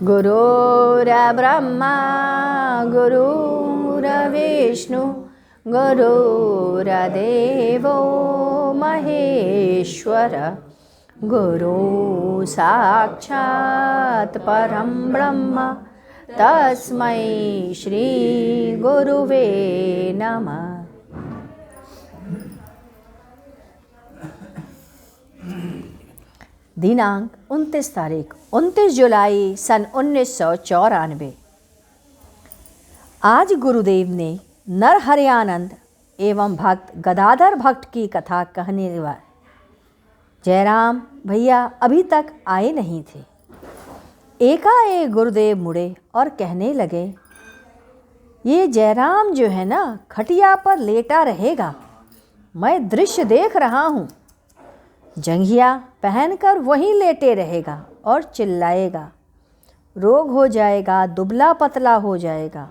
गुरुर्ब्रह्मा गुरुर्विष्णु गुरुर्देवो महेश्वर गुरु साक्षात् परं ब्रह्म तस्मै श्री गुरुवे नमः। दिनांक 29 जुलाई सन 1994। आज गुरुदेव ने नरहरयानंद एवं भक्त गदाधर भट्ट की कथा कहने लगा। जयराम भैया अभी तक आए नहीं थे। एकाएक गुरुदेव मुड़े और कहने लगे, ये जयराम जो है ना, खटिया पर लेटा रहेगा। मैं दृश्य देख रहा हूँ। जंघिया पहनकर वहीं लेटे रहेगा और चिल्लाएगा। रोग हो जाएगा, दुबला पतला हो जाएगा।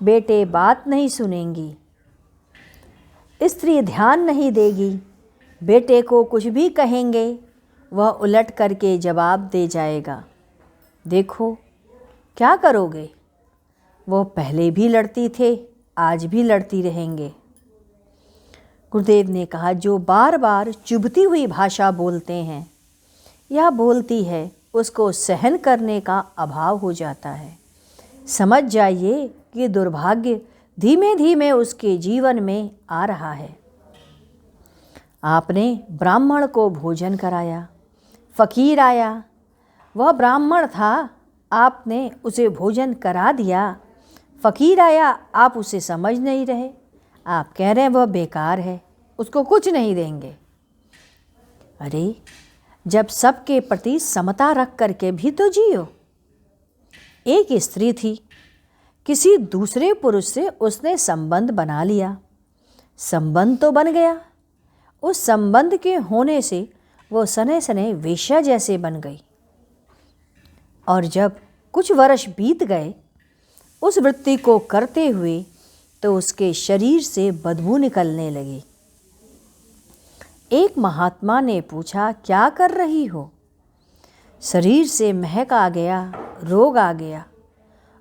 बेटे बात नहीं सुनेंगी, स्त्री ध्यान नहीं देगी। बेटे को कुछ भी कहेंगे वह उलट करके जवाब दे जाएगा। देखो क्या करोगे। वो पहले भी लड़ती थे, आज भी लड़ती रहेंगे। गुरुदेव ने कहा, जो बार बार चुभती हुई भाषा बोलते हैं या बोलती है, उसको सहन करने का अभाव हो जाता है। समझ जाइए कि दुर्भाग्य धीमे धीमे उसके जीवन में आ रहा है। आपने ब्राह्मण को भोजन कराया, फकीर आया, वह ब्राह्मण था, आपने उसे भोजन करा दिया। फकीर आया, आप उसे समझ नहीं रहे। आप कह रहे हैं वह बेकार है, उसको कुछ नहीं देंगे। अरे जब सबके प्रति समता रख करके भी तो जियो। एक स्त्री थी, किसी दूसरे पुरुष से उसने संबंध बना लिया। संबंध तो बन गया, उस संबंध के होने से वो सने सने वेश्या जैसे बन गई। और जब कुछ वर्ष बीत गए उस वृत्ति को करते हुए, तो उसके शरीर से बदबू निकलने लगी। एक महात्मा ने पूछा, क्या कर रही हो। शरीर से महक आ गया, रोग आ गया।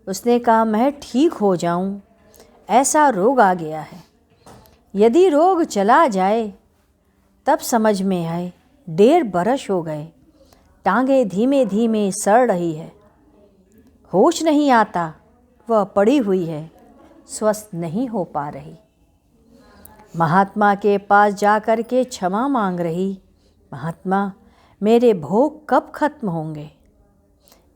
उसने कहा, मैं ठीक हो जाऊं, ऐसा रोग आ गया है। यदि रोग चला जाए तब समझ में आए। 1.5 बरस हो गए, टांगे धीमे धीमे सड़ रही है, होश नहीं आता, वह पड़ी हुई है, स्वस्थ नहीं हो पा रही। महात्मा के पास जाकर के क्षमा मांग रही। महात्मा, मेरे भोग कब खत्म होंगे,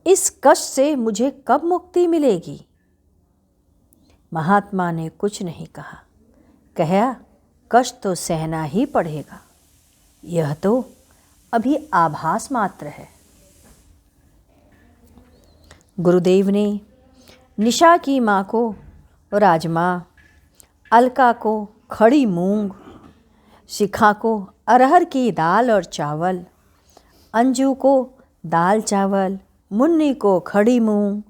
इस कष्ट से मुझे कब मुक्ति मिलेगी। महात्मा ने कुछ नहीं कहा। कहा, कष्ट तो सहना ही पड़ेगा, यह तो अभी आभास मात्र है। गुरुदेव ने निशा की माँ को राजमा, अलका को खड़ी मूंग, शिखा को अरहर की दाल और चावल, अंजू को दाल चावल, मुन्नी को खड़ी मूंग,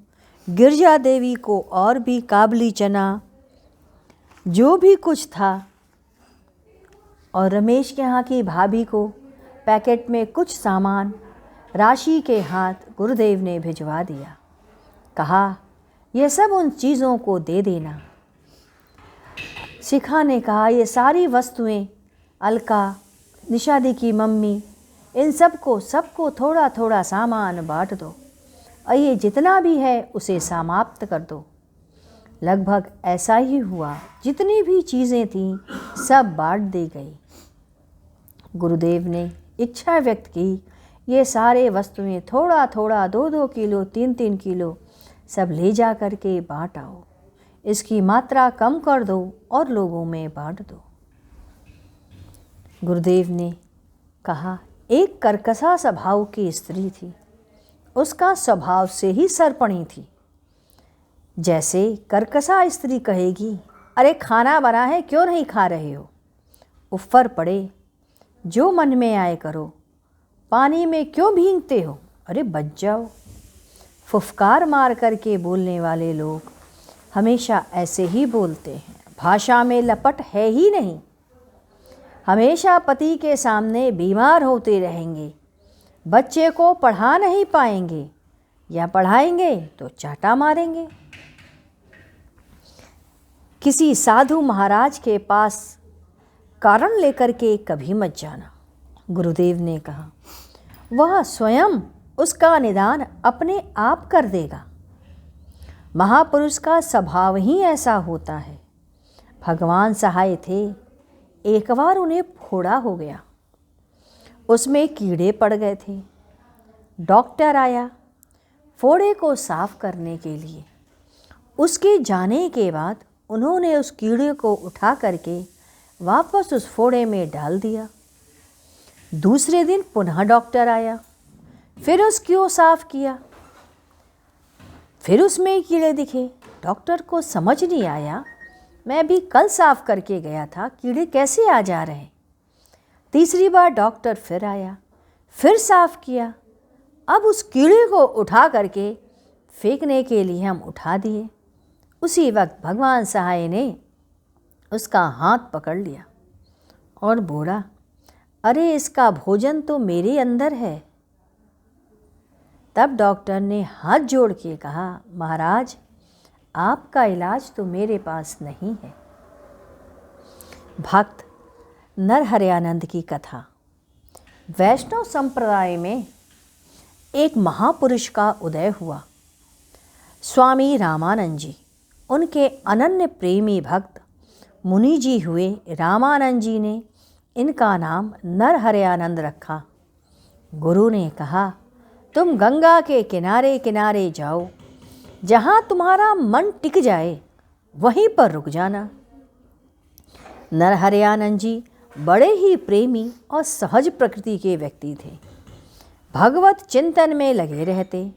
गिरजा देवी को और भी काबली चना, जो भी कुछ था, और रमेश के यहाँ की भाभी को पैकेट में कुछ सामान राशि के हाथ गुरुदेव ने भिजवा दिया। कहा, यह सब उन चीज़ों को दे देना। शिखा ने कहा, ये सारी वस्तुएं, अलका, निशादी की मम्मी, इन सबको थोड़ा थोड़ा सामान बांट दो, और ये जितना भी है उसे समाप्त कर दो। लगभग ऐसा ही हुआ। जितनी भी चीज़ें थीं सब बांट दी गई। गुरुदेव ने इच्छा व्यक्त की, ये सारे वस्तुएं थोड़ा थोड़ा 2-2 किलो 3-3 किलो सब ले जा कर के बांट आओ। इसकी मात्रा कम कर दो और लोगों में बांट दो। गुरुदेव ने कहा, एक कर्कशा स्वभाव की स्त्री थी। उसका स्वभाव से ही सरपणी थी। जैसे कर्कशा स्त्री कहेगी, अरे खाना बना है, क्यों नहीं खा रहे हो। ऊपर पड़े, जो मन में आए करो। पानी में क्यों भीगते हो, अरे बच जाओ। फुफकार मार करके बोलने वाले लोग हमेशा ऐसे ही बोलते हैं। भाषा में लपट है ही नहीं। हमेशा पति के सामने बीमार होते रहेंगे, बच्चे को पढ़ा नहीं पाएंगे, या पढ़ाएंगे तो चाटा मारेंगे। किसी साधु महाराज के पास कारण लेकर के कभी मत जाना, गुरुदेव ने कहा। वह स्वयं उसका निदान अपने आप कर देगा। महापुरुष का स्वभाव ही ऐसा होता है। भगवान सहाय थे, एक बार उन्हें फोड़ा हो गया, उसमें कीड़े पड़ गए थे। डॉक्टर आया फोड़े को साफ करने के लिए। उसके जाने के बाद उन्होंने उस कीड़े को उठा करके वापस उस फोड़े में डाल दिया। दूसरे दिन पुनः डॉक्टर आया, फिर उसको साफ किया, फिर उसमें कीड़े दिखे। डॉक्टर को समझ नहीं आया, मैं भी कल साफ करके गया था, कीड़े कैसे आ जा रहे हैं। तीसरी बार डॉक्टर फिर आया, फिर साफ किया। अब उस कीड़े को उठा करके फेंकने के लिए हम उठा दिए। उसी वक्त भगवान सहाय ने उसका हाथ पकड़ लिया और बोला, अरे इसका भोजन तो मेरे अंदर है। तब डॉक्टर ने हाथ जोड़ के कहा, महाराज आपका इलाज तो मेरे पास नहीं है। भक्त नरहरयानंद की कथा। वैष्णव संप्रदाय में एक महापुरुष का उदय हुआ, स्वामी रामानंद जी। उनके अनन्य प्रेमी भक्त मुनि जी हुए। रामानंद जी ने इनका नाम नरहरयानंद रखा। गुरु ने कहा, तुम गंगा के किनारे किनारे जाओ, जहाँ तुम्हारा मन टिक जाए वहीं पर रुक जाना। नरहरयानंद जी बड़े ही प्रेमी और सहज प्रकृति के व्यक्ति थे। भगवत चिंतन में लगे रहते।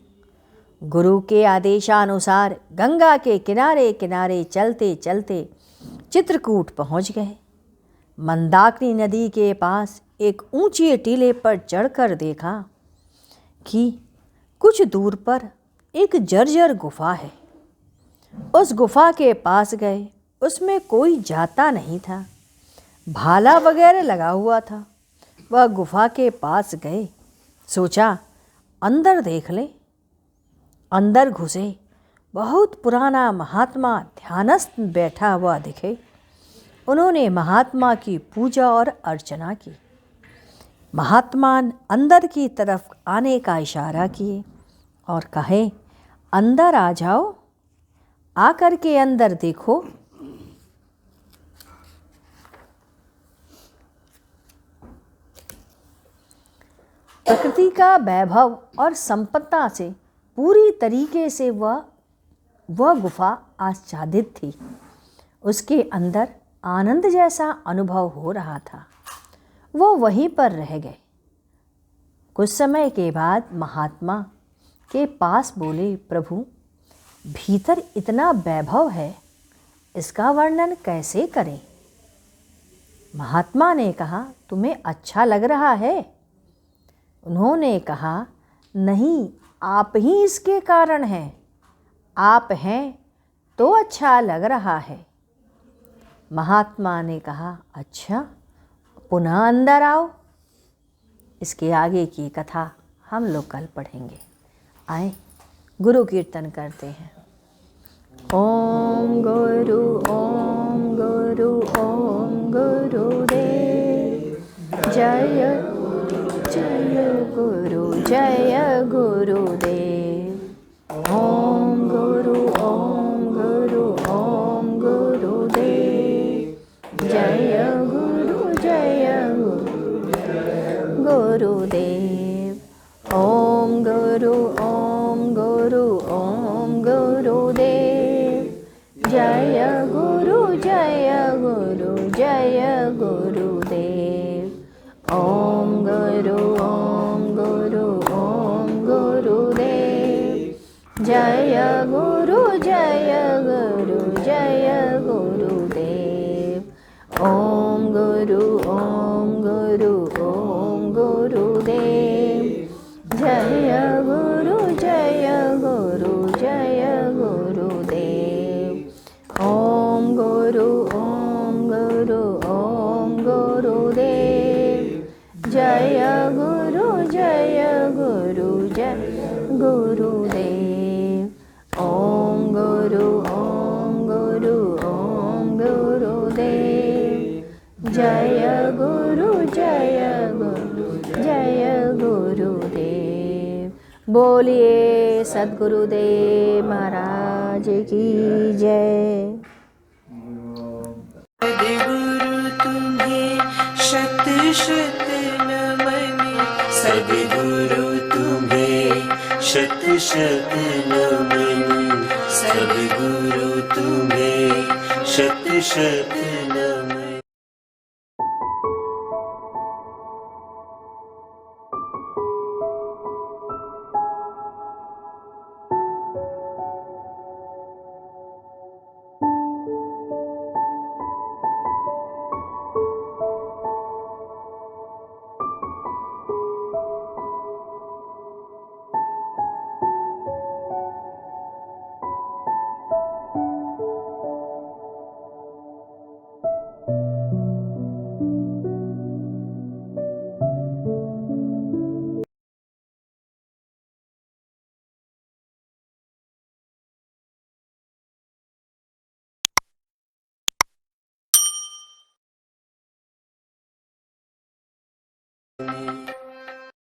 गुरु के आदेशानुसार गंगा के किनारे किनारे चलते चलते चित्रकूट पहुँच गए। मंदाकिनी नदी के पास एक ऊंचे टीले पर चढ़कर देखा कि कुछ दूर पर एक जर्जर गुफा है। उस गुफा के पास गए, उसमें कोई जाता नहीं था, भाला वगैरह लगा हुआ था। वह गुफा के पास गए, सोचा अंदर देख ले। अंदर घुसे, बहुत पुराना महात्मा ध्यानस्थ बैठा हुआ दिखे। उन्होंने महात्मा की पूजा और अर्चना की। महात्मा अंदर की तरफ आने का इशारा किए और कहे, अंदर आ जाओ। आकर के अंदर देखो। प्रकृति का वैभव और संपत्ता से पूरी तरीके से वह गुफा आच्छादित थी। उसके अंदर आनंद जैसा अनुभव हो रहा था। वो वहीं पर रह गए। कुछ समय के बाद महात्मा के पास बोले, प्रभु भीतर इतना वैभव है, इसका वर्णन कैसे करें। महात्मा ने कहा, तुम्हें अच्छा लग रहा है। उन्होंने कहा, नहीं, आप ही इसके कारण हैं। आप हैं तो अच्छा लग रहा है। महात्मा ने कहा, अच्छा, पुनः अंदर आओ। इसके आगे की कथा हम लोग कल पढ़ेंगे। आए गुरु कीर्तन करते हैं। ओम गुरु ओम गुरु ओम गुरुदेव जय जय गुरु जय गुरुदेव। ओम गुरु ओम गुरु ओम गुरुदेव जय गुरु गुरुदेव। ओम गुरु ओम गुरु ओम गुरुदेव जय गुरु गुरुदेव। ओम गुरु ओम गुरु ओम गुरुदेव जय गुरु गुरुदेव। ओम गुरु ओम गुरु ओम गुरुदेव जय गुरु गुरुदेव। ओम गुरु ओम गुरु ओम गुरुदेव जय गुरु गुरुदेव। ओम गुरु ओम गुरु ओम गुरुदेव। जय गुरु जय गुरु जय गुरुदेव। बोलिए सद्गुरुदेव महाराज की जय। सद्गुरु तुम्हें शत शत नमन। सद्गुरु तुम्हें शत शत नमन। सद्गुरु तुम्हें शत शत नमन।